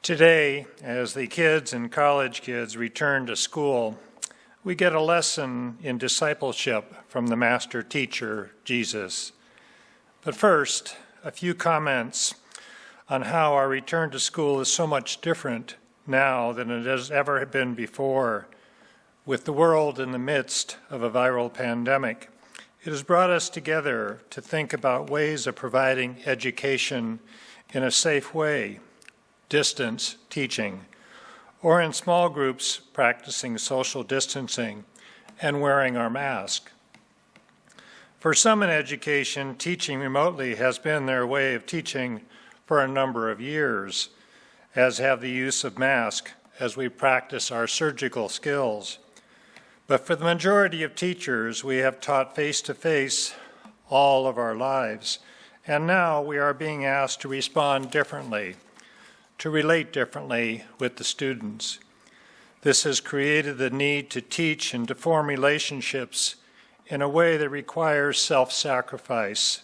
Today, as the kids and college kids return to school, we get a lesson in discipleship from the master teacher, Jesus. But first, a few comments on how our return to school is so much different now than it has ever been before. With the world in the midst of a viral pandemic, it has brought us together to think about ways of providing education in a safe way, distance teaching, or in small groups practicing social distancing and wearing our mask. For some in education, teaching remotely has been their way of teaching for a number of years, as have the use of masks as we practice our surgical skills. But for the majority of teachers, we have taught face-to-face all of our lives, and now we are being asked to respond differently, to relate differently with the students. This has created the need to teach and to form relationships in a way that requires self-sacrifice,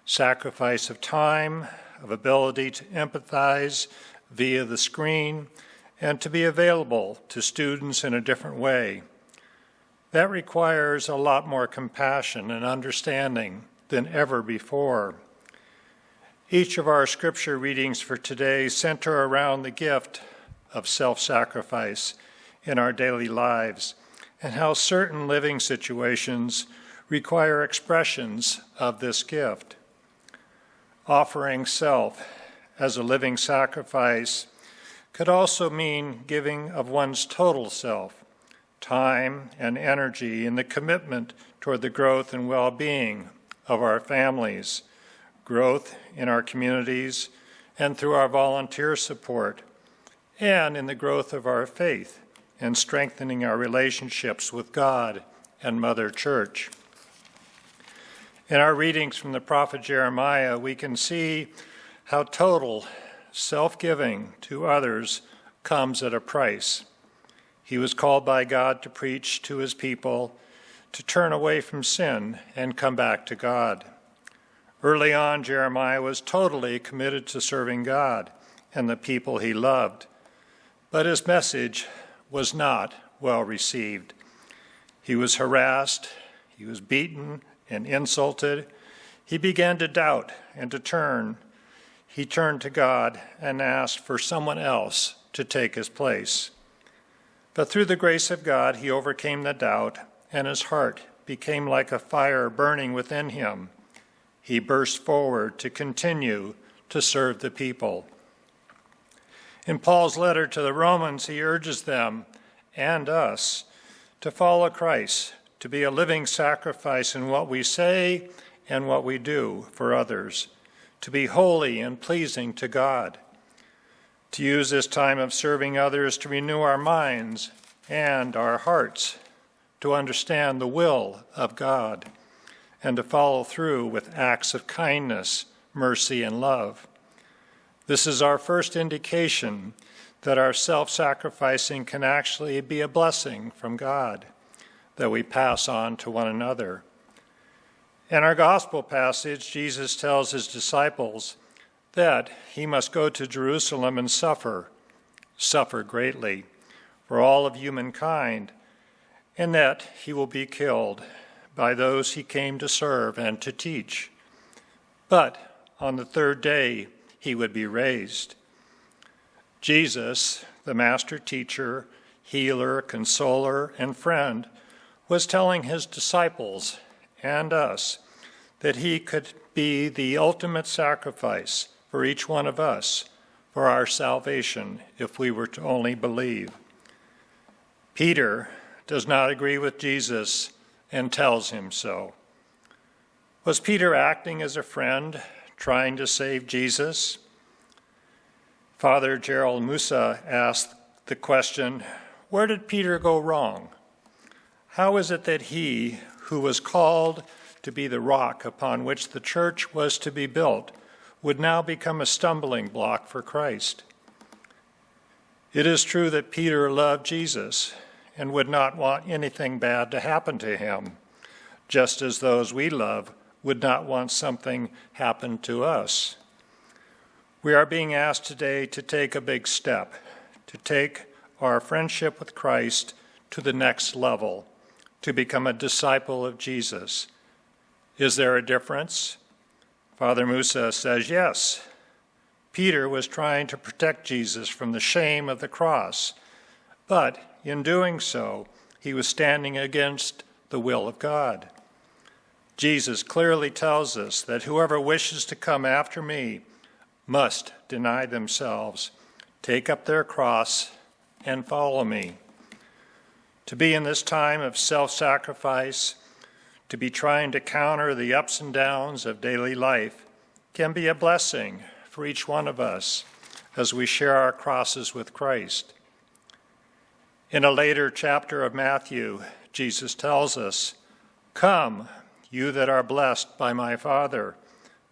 sacrifice of time, of ability to empathize via the screen, and to be available to students in a different way. That requires a lot more compassion and understanding than ever before. Each of our scripture readings for today center around the gift of self-sacrifice in our daily lives and how certain living situations require expressions of this gift. Offering self as a living sacrifice could also mean giving of one's total self, time and energy in the commitment toward the growth and well-being of our families, growth in our communities, and through our volunteer support, and in the growth of our faith and strengthening our relationships with God and Mother Church. In our readings from the prophet Jeremiah, we can see how total self-giving to others comes at a price. He was called by God to preach to his people, to turn away from sin and come back to God. Early on, Jeremiah was totally committed to serving God and the people he loved, but his message was not well received. He was harassed, he was beaten and insulted. He began to doubt and to turn. He turned to God and asked for someone else to take his place. But through the grace of God, he overcame the doubt, and his heart became like a fire burning within him. He burst forward to continue to serve the people. In Paul's letter to the Romans, he urges them and us to follow Christ, to be a living sacrifice in what we say and what we do for others, to be holy and pleasing to God, to use this time of serving others to renew our minds and our hearts, to understand the will of God, and to follow through with acts of kindness, mercy, and love. This is our first indication that our self-sacrificing can actually be a blessing from God that we pass on to one another. In our gospel passage, Jesus tells his disciples that he must go to Jerusalem and suffer greatly for all of humankind, and that he will be killed by those he came to serve and to teach. But on the third day, he would be raised. Jesus, the master teacher, healer, consoler, and friend, was telling his disciples and us that he could be the ultimate sacrifice for each one of us for our salvation if we were to only believe. Peter does not agree with Jesus and tells him so. Was Peter acting as a friend, trying to save Jesus? Father Gerald Musa asked the question, where did Peter go wrong? How is it that he, who was called to be the rock upon which the church was to be built, would now become a stumbling block for Christ? It is true that Peter loved Jesus and would not want anything bad to happen to him, just as those we love would not want something happen to us. We are being asked today to take a big step, to take our friendship with Christ to the next level, to become a disciple of Jesus. Is there a difference? Father Musa says yes. Peter was trying to protect Jesus from the shame of the cross, but in doing so, he was standing against the will of God. Jesus clearly tells us that whoever wishes to come after me must deny themselves, take up their cross, and follow me. To be in this time of self-sacrifice, to be trying to counter the ups and downs of daily life, can be a blessing for each one of us as we share our crosses with Christ. In a later chapter of Matthew, Jesus tells us, "Come, you that are blessed by my Father,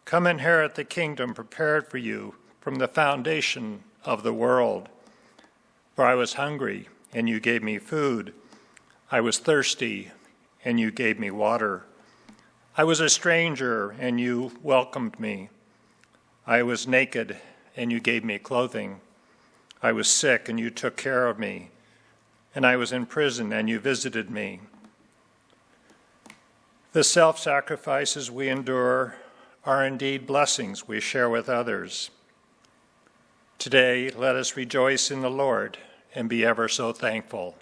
come inherit the kingdom prepared for you from the foundation of the world. For I was hungry, and you gave me food. I was thirsty, and you gave me water. I was a stranger, and you welcomed me. I was naked, and you gave me clothing. I was sick, and you took care of me. And I was in prison, and you visited me." The self-sacrifices we endure are indeed blessings we share with others. Today, let us rejoice in the Lord and be ever so thankful.